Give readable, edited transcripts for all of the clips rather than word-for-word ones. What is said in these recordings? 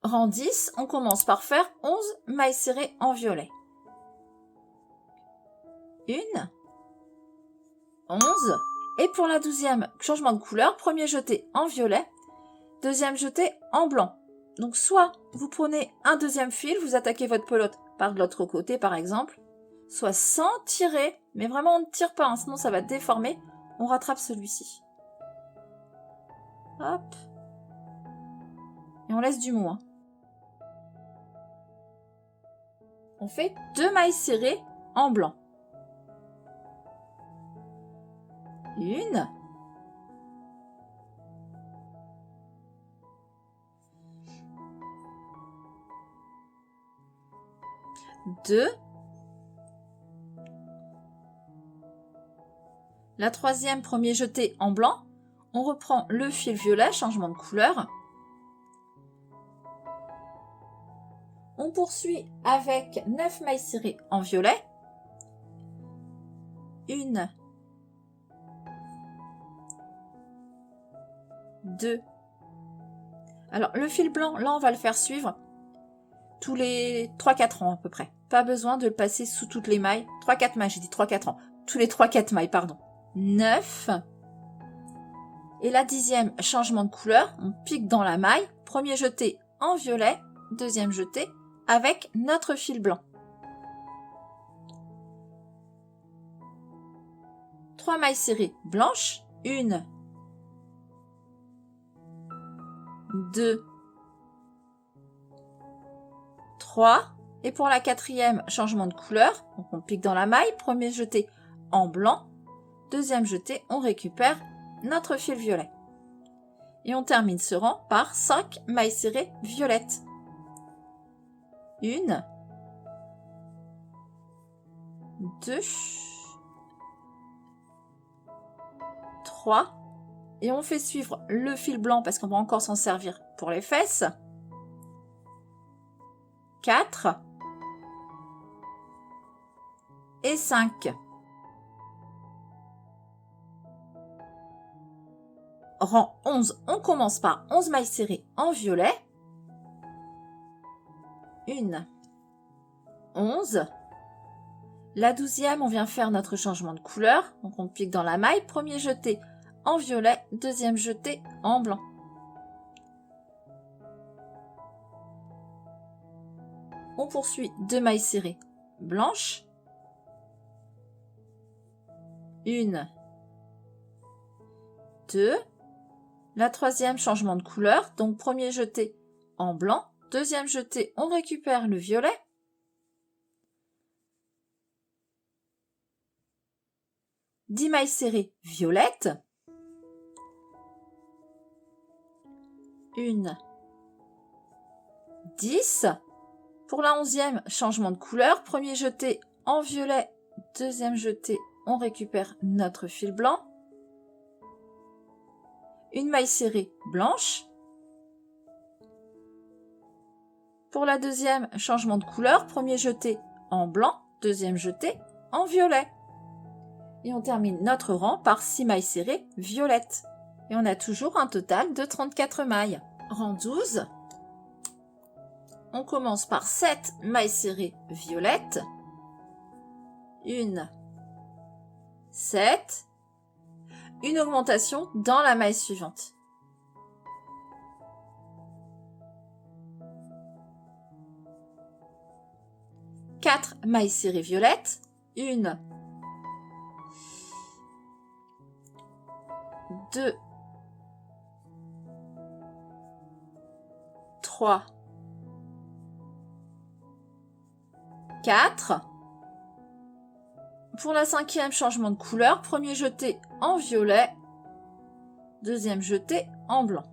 Rang 10, on commence par faire 11 mailles serrées en violet. 1, 11. Et pour la 12e, changement de couleur, premier jeté en violet, deuxième jeté en blanc. Donc soit vous prenez un deuxième fil, vous attaquez votre pelote par de l'autre côté par exemple, soit sans tirer, mais vraiment on ne tire pas, hein, sinon ça va déformer, on rattrape celui-ci. Hop. Et on laisse du mou. Hein. On fait 2 mailles serrées en blanc. 1. 2. La 3e, premier jeté en blanc. On reprend le fil violet, changement de couleur. On poursuit avec 9 mailles serrées en violet. 1, 2. Alors, le fil blanc, là, on va le faire suivre tous les 3-4 ans à peu près. Pas besoin de le passer sous toutes les mailles. 3-4 mailles, j'ai dit 3-4 ans. Tous les 3-4 mailles, pardon. 9. Et la 10e, changement de couleur. On pique dans la maille. Premier jeté en violet. Deuxième jeté avec notre fil blanc. 3 mailles serrées blanches. 1, 2, 3. Et pour la 4e, changement de couleur. Donc on pique dans la maille. Premier jeté en blanc. Deuxième jeté, on récupère notre fil violet. Et on termine ce rang par 5 mailles serrées violettes. 1, 2, 3. Et on fait suivre le fil blanc parce qu'on va encore s'en servir pour les fesses. 4 et 5. Rang 11, on commence par 11 mailles serrées en violet. 1, 11. La 12e, on vient faire notre changement de couleur. Donc on pique dans la maille. Premier jeté en violet, deuxième jeté en blanc. On poursuit 2 mailles serrées blanches. 1, 2. La 3e, changement de couleur. Donc premier jeté en blanc. Deuxième jeté, on récupère le violet. « 10 mailles serrées violettes. 1, 10. Pour la 11e, changement de couleur. Premier jeté en violet. Deuxième jeté, on récupère notre fil blanc. Une maille serrée blanche. Pour la 2e, changement de couleur. Premier jeté en blanc. Deuxième jeté en violet. Et on termine notre rang par 6 mailles serrées violettes. Et on a toujours un total de 34 mailles. Rang 12. On commence par 7 mailles serrées violettes. 1, 7. Une augmentation dans la maille suivante. 4 mailles serrées violettes. 1, 2, 3, 4. Pour la 5e, changement de couleur. Premier jeté en violet. Deuxième jeté en blanc.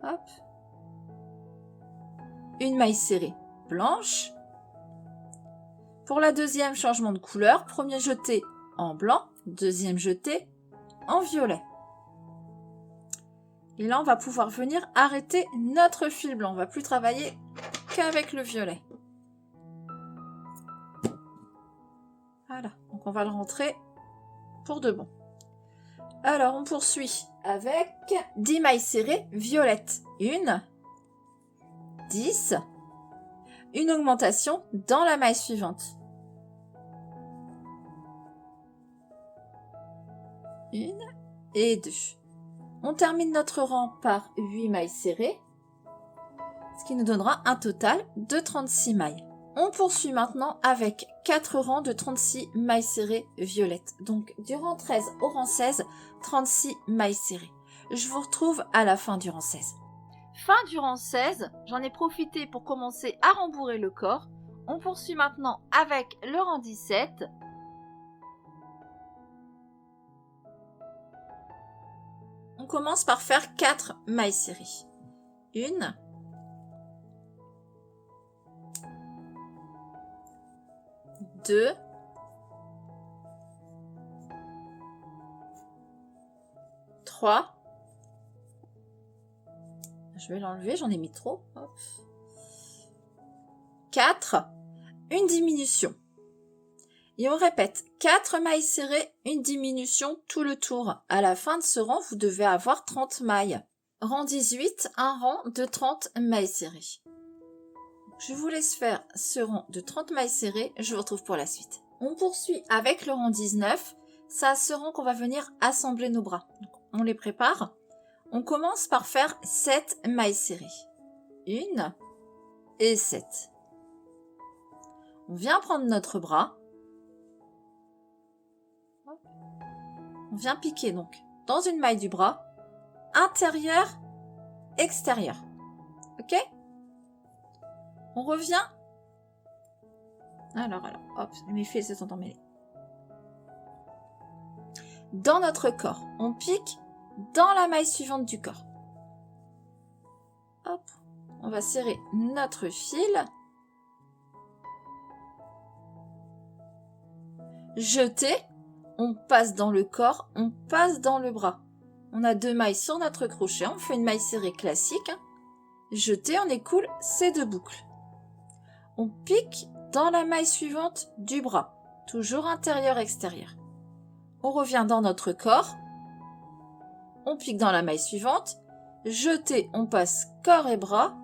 Hop. Une maille serrée blanche. Pour la 2e, changement de couleur. Premier jeté en blanc. Deuxième jeté en violet. Et là, on va pouvoir venir arrêter notre fil blanc. On ne va plus travailler qu'avec le violet. Voilà, donc on va le rentrer pour de bon. Alors, on poursuit avec 10 mailles serrées violettes. 1, 10, une augmentation dans la maille suivante. 1 et 2. On termine notre rang par 8 mailles serrées, ce qui nous donnera un total de 36 mailles. On poursuit maintenant avec 4 rangs de 36 mailles serrées violettes. Donc du rang 13 au rang 16, 36 mailles serrées. Je vous retrouve à la fin du rang 16. Fin du rang 16, j'en ai profité pour commencer à rembourrer le corps. On poursuit maintenant avec le rang 17. On commence par faire 4 mailles serrées. 1, 2, 3, je vais l'enlever, j'en ai mis trop. Hop. 4, une diminution. Et on répète 4 mailles serrées, une diminution tout le tour. À la fin de ce rang, vous devez avoir 30 mailles. Rang 18, un rang de 30 mailles serrées. Je vous laisse faire ce rang de 30 mailles serrées, je vous retrouve pour la suite. On poursuit avec le rang 19, c'est à ce rang qu'on va venir assembler nos bras. Donc, on les prépare. On commence par faire 7 mailles serrées. 1 et 7. On vient prendre notre bras. On vient piquer donc dans une maille du bras, intérieur, extérieur. Ok ? On revient. Alors, hop, mes fils se sont emmêlés. Dans notre corps, on pique dans la maille suivante du corps. Hop, on va serrer notre fil. Jeter, on passe dans le corps, on passe dans le bras. On a 2 mailles sur notre crochet, on fait une maille serrée classique. Jeter, on écoule ces 2 boucles. On pique dans la maille suivante du bras, toujours intérieur-extérieur. On revient dans notre corps, on pique dans la maille suivante, jeter, on passe corps et bras,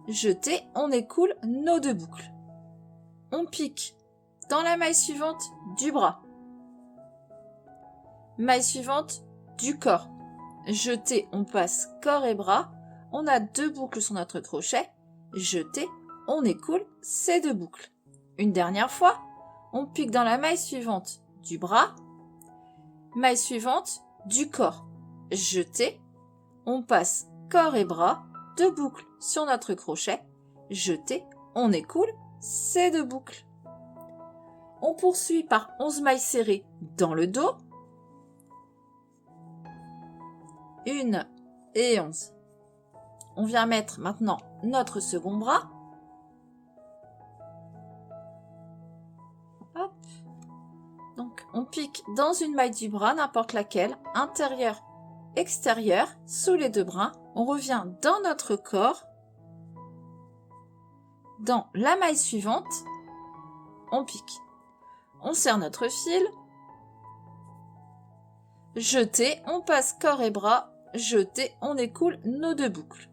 jeter, on écoule nos 2 boucles. On pique dans la maille suivante du bras, maille suivante du corps, jeter, on passe corps et bras, on a 2 boucles sur notre crochet, jeter, on écoule ces 2 boucles. Une dernière fois, on pique dans la maille suivante du bras, maille suivante du corps, jeter, on passe corps et bras, 2 boucles sur notre crochet, jeter, on écoule ces 2 boucles. On poursuit par 11 mailles serrées dans le dos, 1 et 11. On vient mettre maintenant notre second bras. Hop. Donc, on pique dans une maille du bras, n'importe laquelle, intérieur, extérieur, sous les 2 brins. On revient dans notre corps, dans la maille suivante, on pique. On serre notre fil, jeter, on passe corps et bras, jeter, on écoule nos 2 boucles.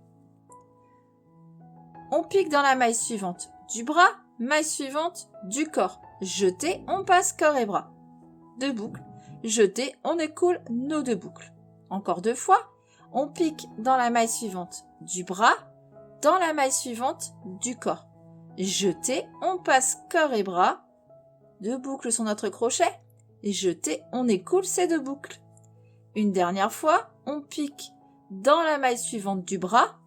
On pique dans la maille suivante du bras, maille suivante du corps. Jeter, on passe corps et bras. 2 boucles. Jeter, on écoule nos 2 boucles. Encore 2 fois. On pique dans la maille suivante du bras, dans la maille suivante du corps. Jeter, on passe corps et bras. 2 boucles sur notre crochet. Jeter, on écoule ces 2 boucles. Une dernière fois, on pique dans la maille suivante du bras,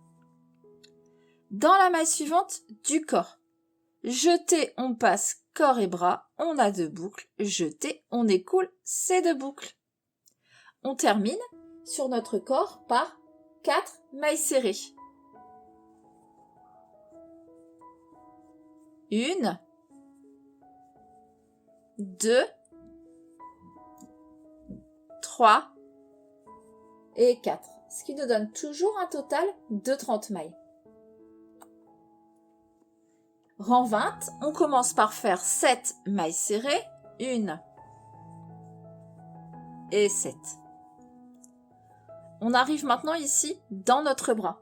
dans la maille suivante du corps. Jeter, on passe corps et bras, on a 2 boucles. Jeter, on écoule ces 2 boucles. On termine sur notre corps par 4 mailles serrées. 1, 2, 3 et 4. Ce qui nous donne toujours un total de 30 mailles. Rang 20, on commence par faire 7 mailles serrées, 1 et 7. On arrive maintenant ici dans notre bras.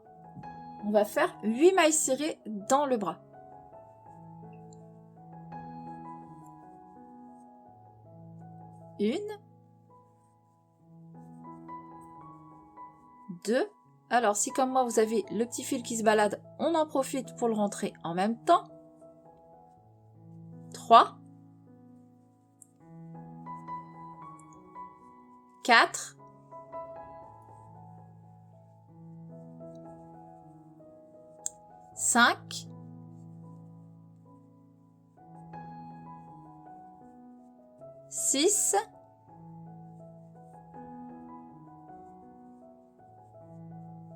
On va faire 8 mailles serrées dans le bras. Une, deux. Alors, si comme moi, vous avez le petit fil qui se balade, on en profite pour le rentrer en même temps. 3, 4, 5, 6,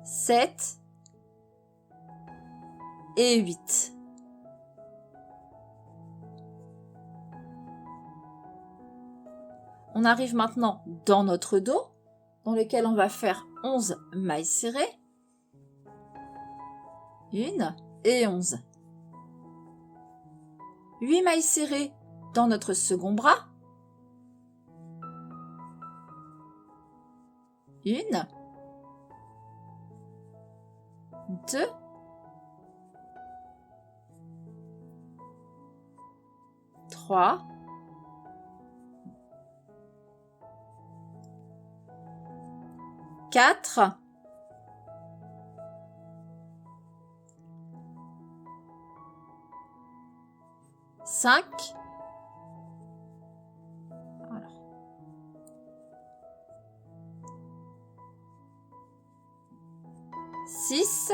7 et 8. On arrive maintenant dans notre dos, dans lequel on va faire 11 mailles serrées. 1 et 11. 8 mailles serrées dans notre second bras. 1, 2, 3, 4, 5, alors, 6,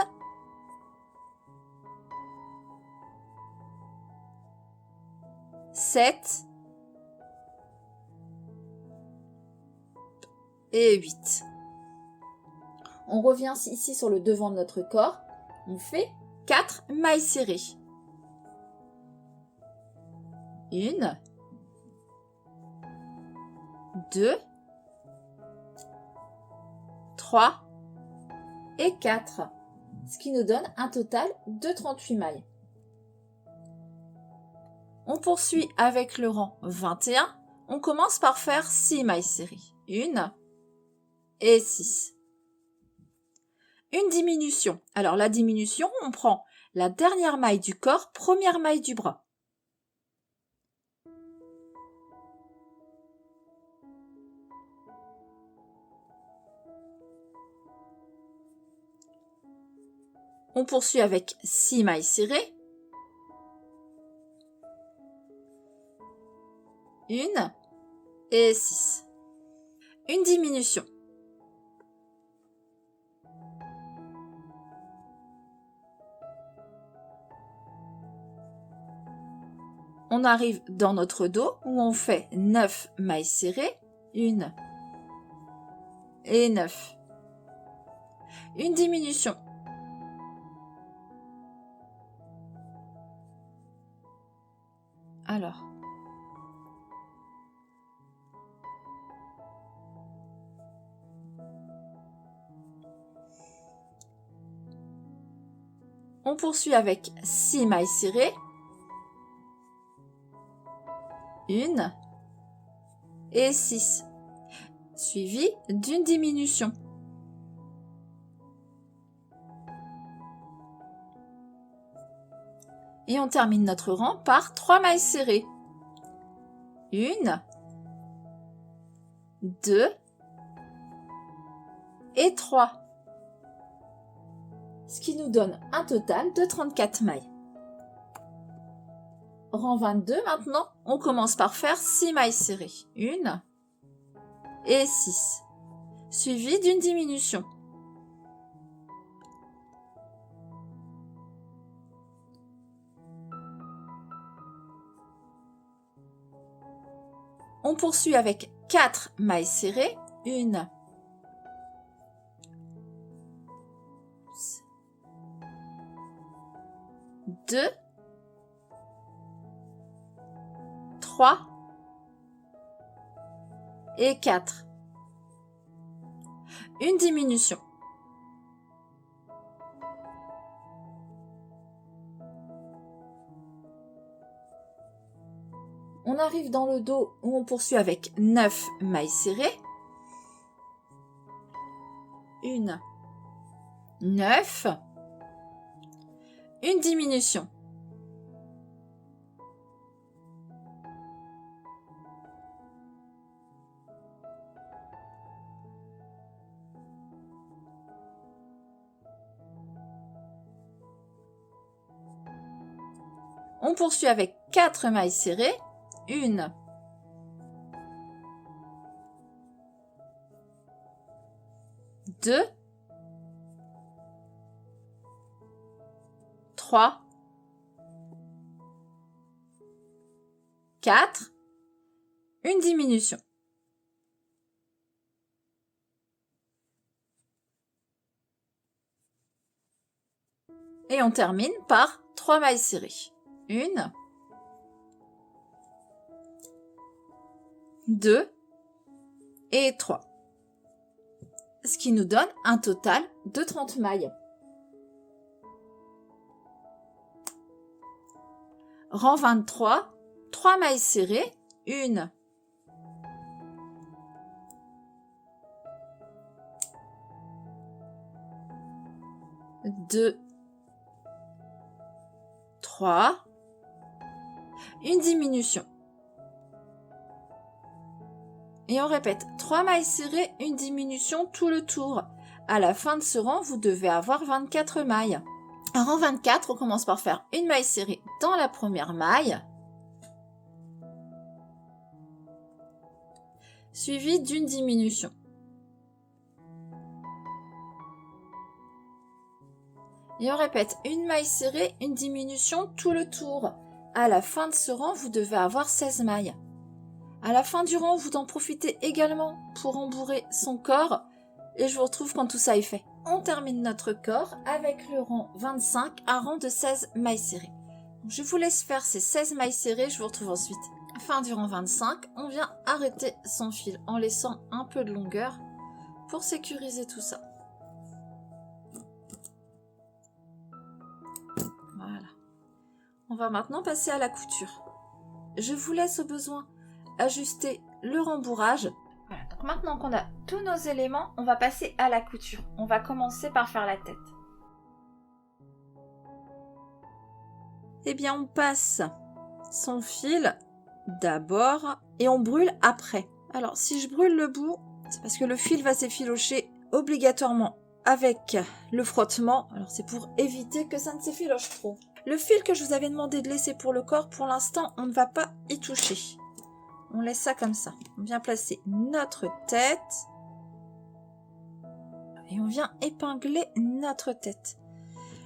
7 et 8. On revient ici sur le devant de notre corps. On fait 4 mailles serrées. 1, 2, 3 et 4. Ce qui nous donne un total de 38 mailles. On poursuit avec le rang 21. On commence par faire 6 mailles serrées. 1 et 6. Une diminution. Alors la diminution, on prend la dernière maille du corps, première maille du bras. On poursuit avec 6 mailles serrées. 1 et 6. Une diminution. On arrive dans notre dos où on fait 9 mailles serrées. 1 et 9. Une diminution. Alors, on poursuit avec 6 mailles serrées. 1 et 6, suivi d'une diminution. Et on termine notre rang par 3 mailles serrées. 1, 2 et 3. Ce qui nous donne un total de 34 mailles. Rang 22 maintenant, on commence par faire 6 mailles serrées. 1 et 6, suivi d'une diminution. On poursuit avec 4 mailles serrées. 1, 2, 3 et 4. Une diminution. On arrive dans le dos où on poursuit avec 9 mailles serrées. 1, 9, une diminution. On poursuit avec 4 mailles serrées, 1, 2, 3, 4, une diminution. Et on termine par 3 mailles serrées. 1, 2 et 3. Ce qui nous donne un total de 30 mailles. Rang 23, 3 mailles serrées, 1, 2, 3, une diminution. Et on répète, 3 mailles serrées, une diminution tout le tour. À la fin de ce rang, vous devez avoir 24 mailles. En rang 24, on commence par faire une maille serrée dans la première maille, suivie d'une diminution. Et on répète, une maille serrée, une diminution tout le tour. À la fin de ce rang, vous devez avoir 16 mailles. À la fin du rang, vous en profitez également pour embourrer son corps. Et je vous retrouve quand tout ça est fait. On termine notre corps avec le rang 25, un rang de 16 mailles serrées. Donc, je vous laisse faire ces 16 mailles serrées, je vous retrouve ensuite. Fin du rang 25, on vient arrêter son fil en laissant un peu de longueur pour sécuriser tout ça. Voilà. On va maintenant passer à la couture. Je vous laisse au besoin ajuster le rembourrage. Voilà, donc maintenant qu'on a tous nos éléments, on va passer à la couture. On va commencer par faire la tête. Eh bien, on passe son fil d'abord et on brûle après. Alors, si je brûle le bout, c'est parce que le fil va s'effilocher obligatoirement avec le frottement. Alors, c'est pour éviter que ça ne s'effiloche trop. Le fil que je vous avais demandé de laisser pour le corps, pour l'instant, on ne va pas y toucher. On laisse ça comme ça. On vient placer notre tête. Et on vient épingler notre tête.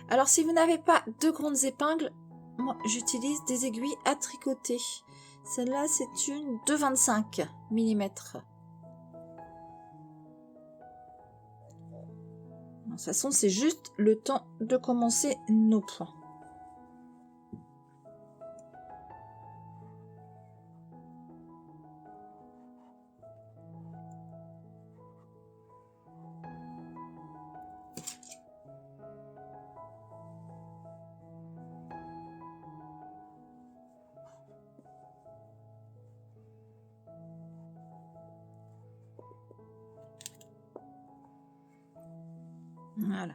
Alors, si vous n'avez pas de grandes épingles, moi, j'utilise des aiguilles à tricoter. Celle-là, c'est une de 25 mm. De toute façon, c'est juste le temps de commencer nos points. Voilà.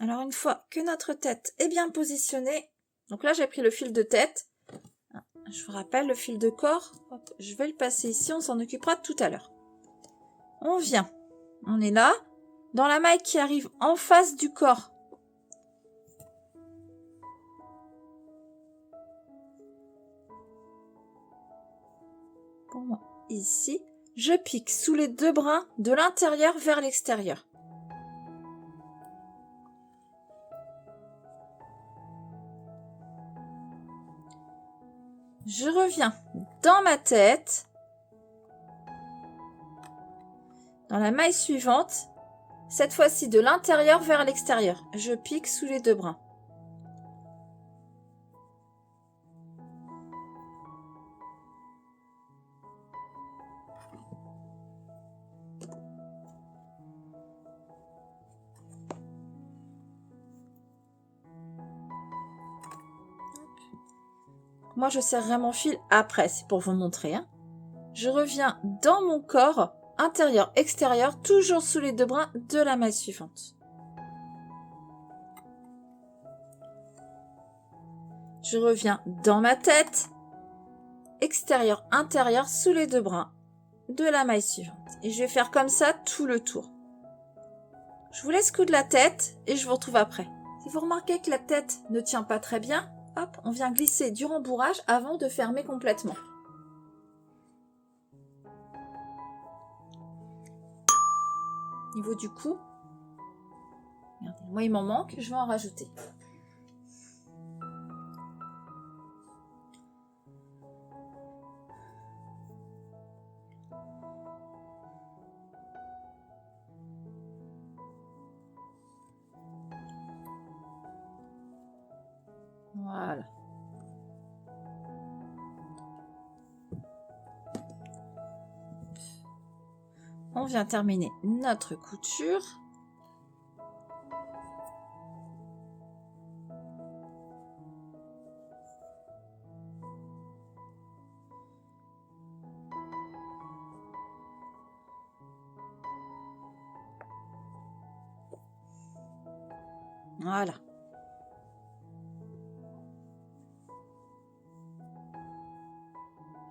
Alors, une fois que notre tête est bien positionnée, donc là, j'ai pris le fil de tête. Je vous rappelle, le fil de corps, hop, je vais le passer ici, on s'en occupera tout à l'heure. On vient, on est là, dans la maille qui arrive en face du corps. Pour moi, ici, je pique sous les deux brins de l'intérieur vers l'extérieur. Je reviens dans ma tête, dans la maille suivante, cette fois-ci de l'intérieur vers l'extérieur. Je pique sous les deux brins. Moi, je serrerai mon fil après, c'est pour vous montrer. Hein. Je reviens dans mon corps, intérieur, extérieur, toujours sous les 2 brins de la maille suivante. Je reviens dans ma tête, extérieur, intérieur, sous les 2 brins de la maille suivante. Et je vais faire comme ça tout le tour. Je vous laisse coudre la tête et je vous retrouve après. Si vous remarquez que la tête ne tient pas très bien, hop, on vient glisser du rembourrage avant de fermer complètement. Au niveau du cou, regardez, moi il m'en manque, je vais en rajouter. Voilà. On vient terminer notre couture. Voilà.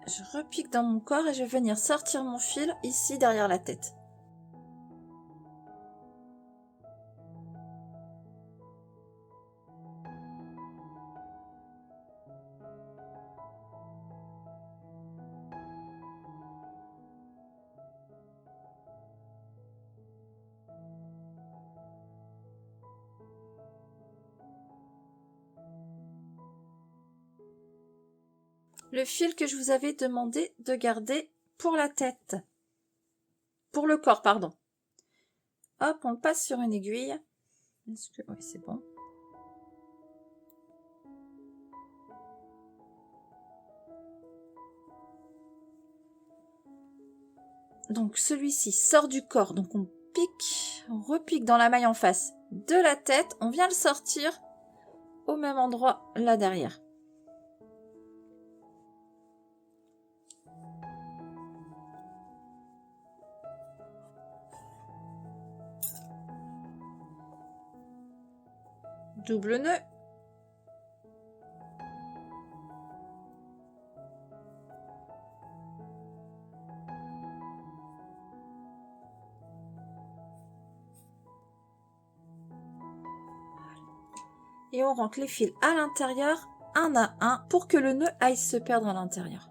Je repique dans mon corps et je vais venir sortir mon fil ici derrière la tête. Le fil que je vous avais demandé de garder pour la tête. Pour le corps, pardon. Hop, on le passe sur une aiguille. Est-ce que... Oui, c'est bon. Donc celui-ci sort du corps, donc on pique, on repique dans la maille en face de la tête, on vient le sortir au même endroit là derrière. Double nœud. Et on rentre les fils à l'intérieur, un à un, pour que le nœud aille se perdre à l'intérieur.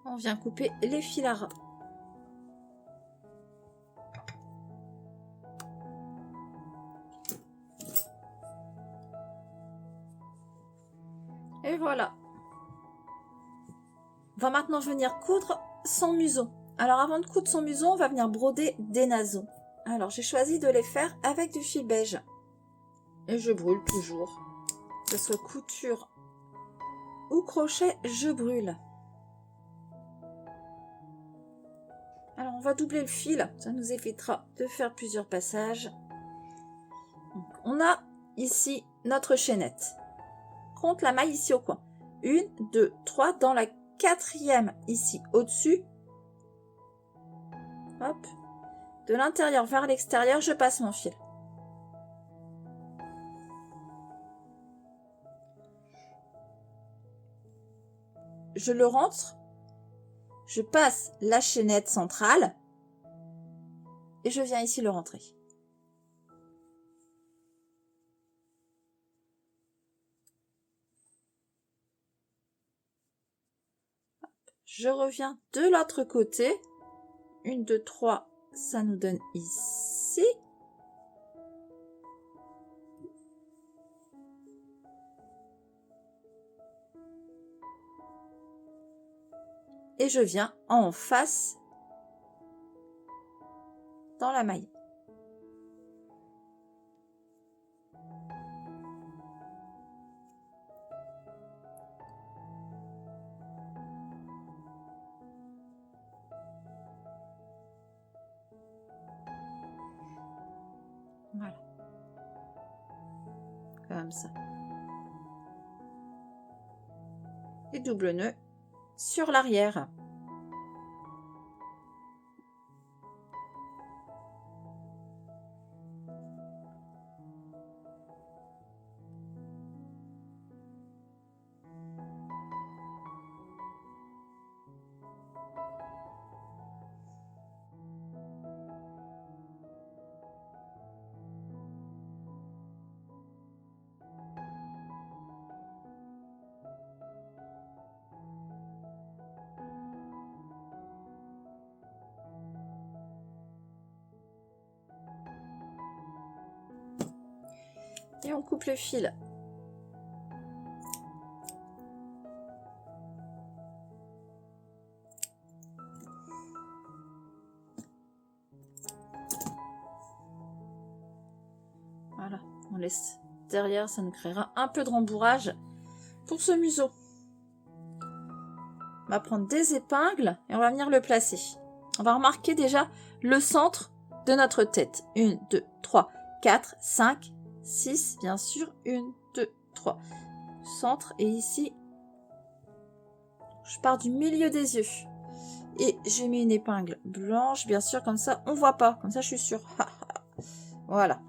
On vient couper les fils à ras. Et voilà. On va maintenant venir coudre son museau. Alors avant de coudre son museau, on va venir broder des naseaux. Alors j'ai choisi de les faire avec du fil beige. Et je brûle toujours. Que ce soit couture ou crochet, je brûle. Alors on va doubler le fil, ça nous évitera de faire plusieurs passages. Donc, on a ici notre chaînette. Compte la maille ici au coin. 1, 2, 3, dans la 4e ici au-dessus. Hop. De l'intérieur vers l'extérieur, je passe mon fil. je le rentre, je passe la chaînette centrale et je viens ici le rentrer. Je reviens de l'autre côté. 1, 2, 3, ça nous donne ici. Et je viens en face dans la maille. Voilà. Comme ça. Et double nœud sur l'arrière. Et on coupe le fil. Voilà, on laisse derrière, ça nous créera un peu de rembourrage pour ce museau. On va prendre des épingles et on va venir le placer. On va remarquer déjà le centre de notre tête. 1, 2, 3, 4, 5, 6, bien sûr. 1, 2, 3. Centre. Et ici, je pars du milieu des yeux. Et j'ai mis une épingle blanche, bien sûr, comme ça, on voit pas. Comme ça, je suis sûre. Voilà.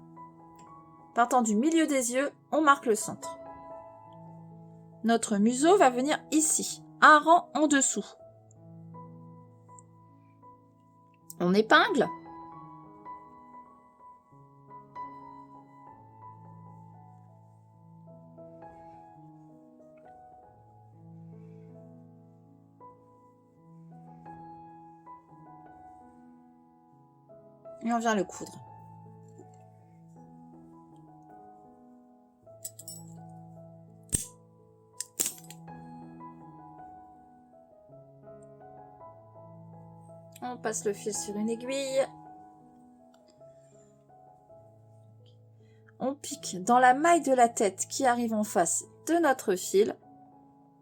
Partant du milieu des yeux, on marque le centre. Notre museau va venir ici, un rang en dessous. On épingle. Et on vient le coudre. On passe le fil sur une aiguille. On pique dans la maille de la tête qui arrive en face de notre fil.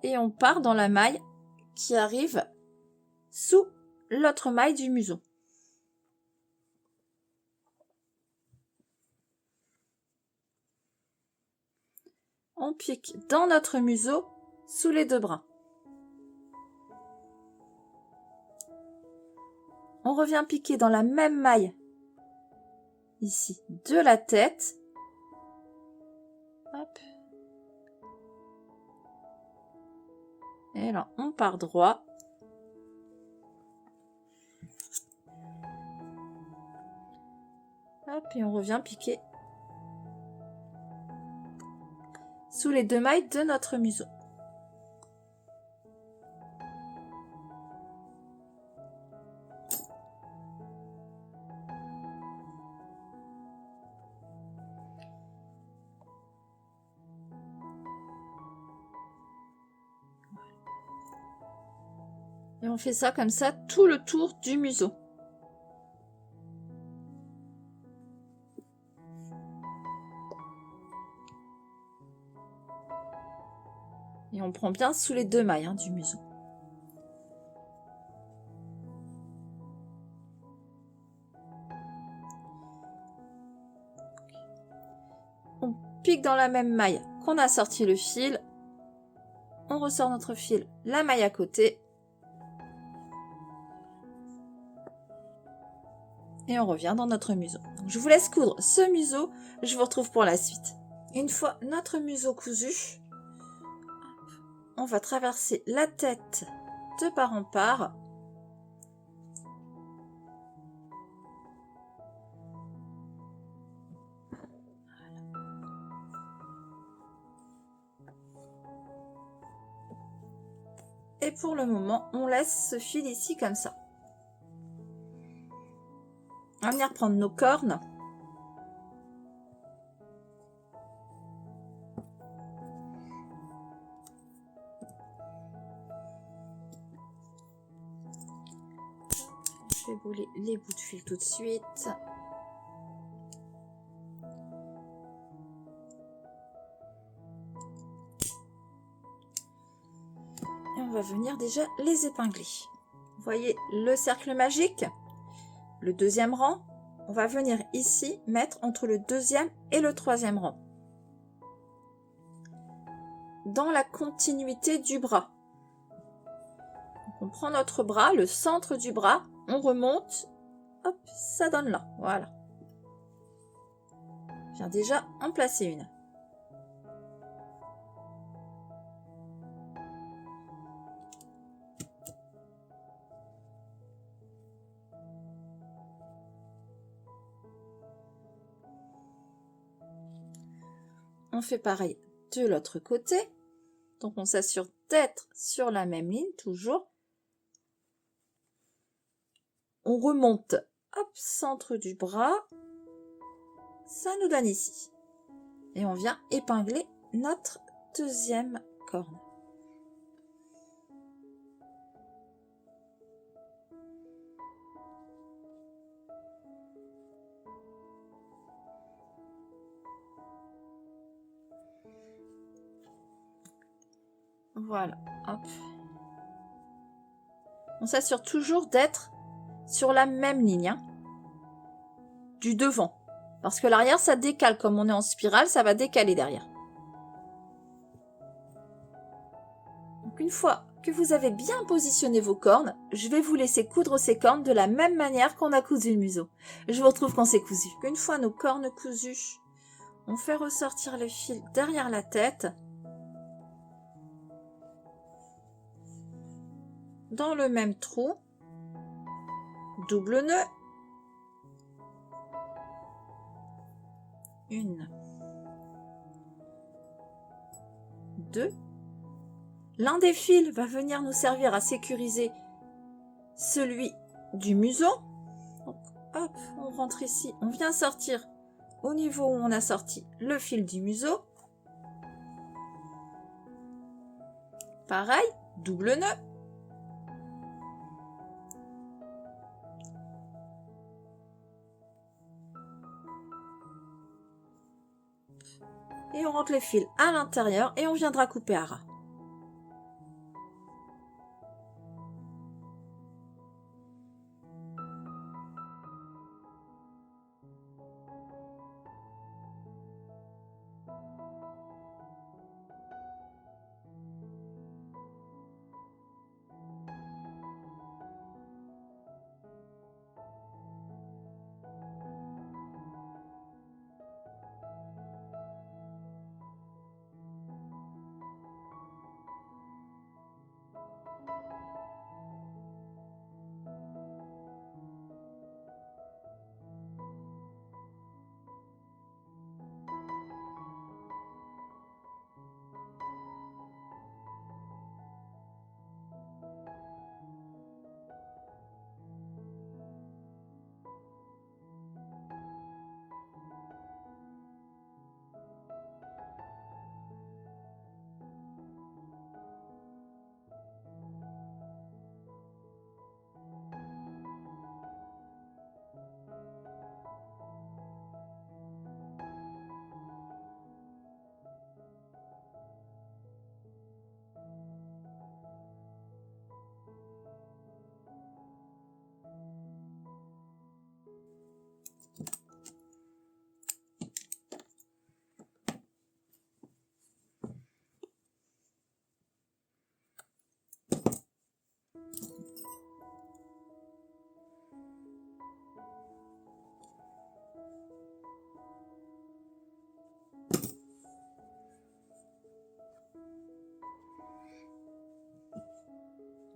Et on part dans la maille qui arrive sous l'autre maille du museau. On pique dans notre museau sous les deux brins. On revient piquer dans la même maille ici de la tête. Hop. Et là, on part droit. Hop, et on revient piquer sous les deux mailles de notre museau. Et on fait ça comme ça tout le tour du museau. Et on prend bien sous les deux mailles du museau. On pique dans la même maille qu'on a sorti le fil. On ressort notre fil, la maille à côté. Et on revient dans notre museau. Donc, je vous laisse coudre ce museau. Je vous retrouve pour la suite. Une fois notre museau cousu, on va traverser la tête de part en part. Et pour le moment, on laisse ce fil ici comme ça. On va venir prendre nos cornes. Je vais bouler les bouts de fil tout de suite. Et on va venir déjà les épingler. Vous voyez le cercle magique? Le deuxième rang, on va venir ici mettre entre le deuxième et le troisième rang. Dans la continuité du bras. Donc on prend notre bras, le centre du bras, on remonte, hop, ça donne là, voilà. Je viens déjà en placer une. On fait pareil de l'autre côté. Donc on s'assure d'être sur la même ligne, toujours. On remonte, hop, centre du bras. Ça nous donne ici. Et on vient épingler notre deuxième corne. Voilà, hop. On s'assure toujours d'être sur la même ligne, hein, du devant. Parce que l'arrière, ça décale. Comme on est en spirale, ça va décaler derrière. Donc une fois que vous avez bien positionné vos cornes, je vais vous laisser coudre ces cornes de la même manière qu'on a cousu le museau. Je vous retrouve quand c'est cousu. Une fois nos cornes cousues, on fait ressortir le fil derrière la tête. Dans le même trou, double nœud, une, deux. L'un des fils va venir nous servir à sécuriser celui du museau. Donc, hop, on rentre ici, on vient sortir au niveau où on a sorti le fil du museau. Pareil, double nœud. Et on rentre les fils à l'intérieur et on viendra couper à ras.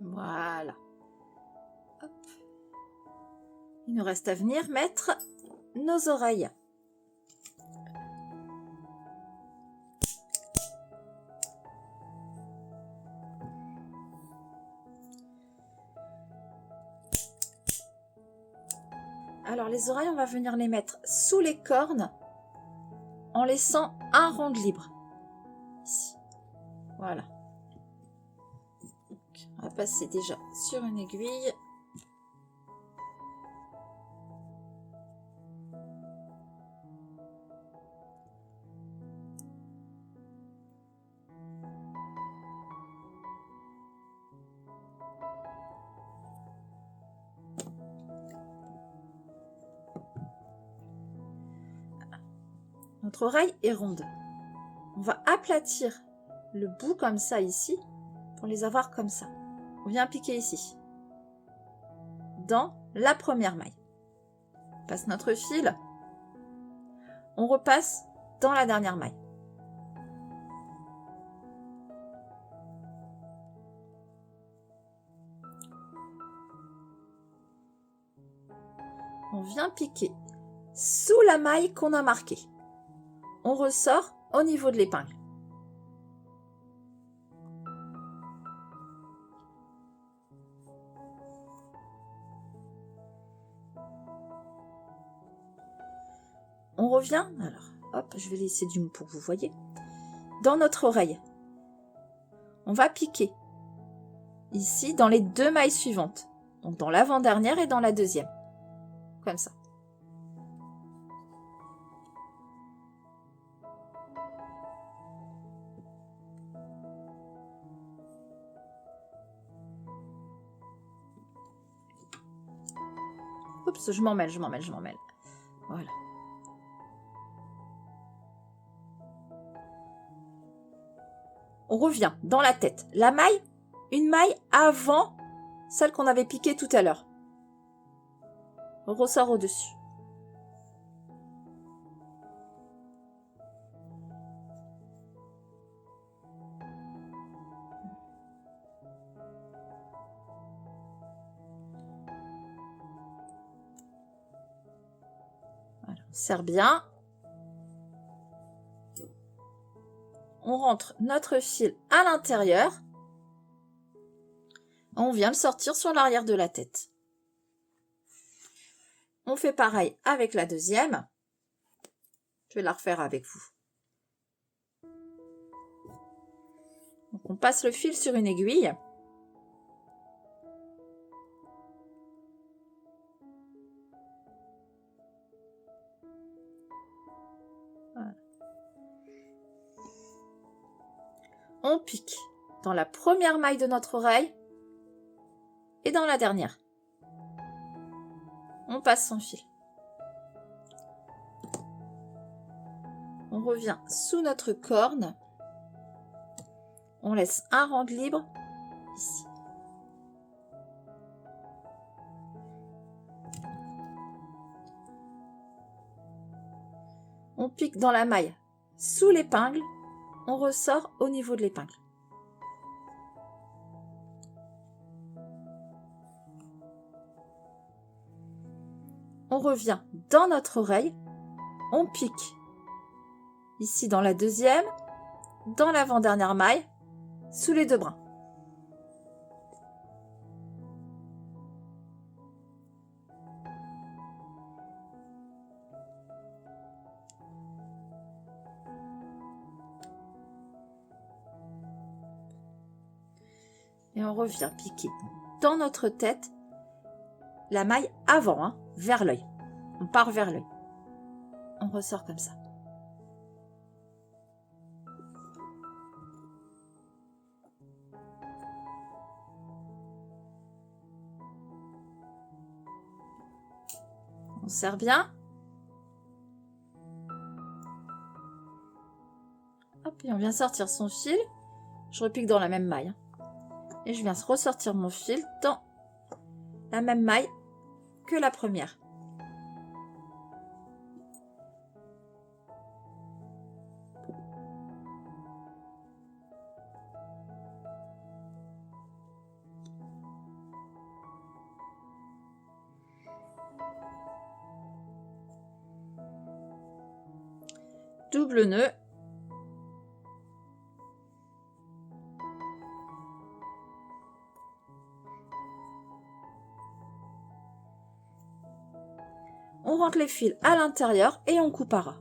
Voilà. Hop. Il nous reste à venir mettre nos oreilles. Alors les oreilles, on va venir les mettre sous les cornes en laissant un rond libre. Ici. Voilà. Donc, on va passer déjà sur une aiguille. Notre oreille est ronde. On va aplatir le bout comme ça ici pour les avoir comme ça. On vient piquer ici dans la première maille. On passe notre fil. On repasse dans la dernière maille. On vient piquer sous la maille qu'on a marquée. On ressort au niveau de l'épingle. On revient, alors hop, je vais laisser du mou pour que vous voyez. Dans notre oreille, on va piquer ici dans les deux mailles suivantes. Donc dans l'avant-dernière et dans la deuxième. Comme ça. Oups, je m'en mêle. Voilà. On revient dans la tête. La maille, une maille avant celle qu'on avait piquée tout à l'heure. On ressort au-dessus. Voilà, on serre bien. On rentre notre fil à l'intérieur. On vient le sortir sur l'arrière de la tête. On fait pareil avec la deuxième. Je vais la refaire avec vous. Donc on passe le fil sur une aiguille. Voilà. On pique dans la première maille de notre oreille et dans la dernière. On passe son fil. On revient sous notre corne. On laisse un rang libre ici. On pique dans la maille sous l'épingle. On ressort au niveau de l'épingle. On revient dans notre oreille. On pique ici dans la deuxième, dans l'avant-dernière maille, sous les deux brins. Et on revient piquer dans notre tête la maille avant, vers l'œil. On part vers l'œil. On ressort comme ça. On serre bien. Hop, et on vient sortir son fil. Je repique dans la même maille. Et je viens ressortir mon fil dans la même maille que la première. double nœud. On rentre les fils à l'intérieur et on coupe à ras.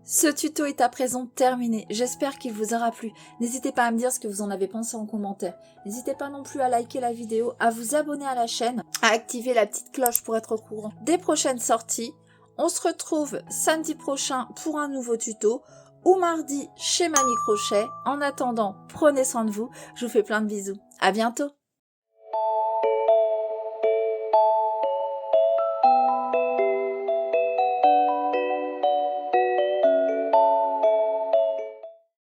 Ce tuto est à présent terminé, j'espère qu'il vous aura plu. N'hésitez pas à me dire ce que vous en avez pensé en commentaire. N'hésitez pas non plus à liker la vidéo, à vous abonner à la chaîne, à activer la petite cloche pour être au courant des prochaines sorties. On se retrouve samedi prochain pour un nouveau tuto ou mardi chez Mamie Crochet. En attendant, prenez soin de vous, je vous fais plein de bisous. À bientôt!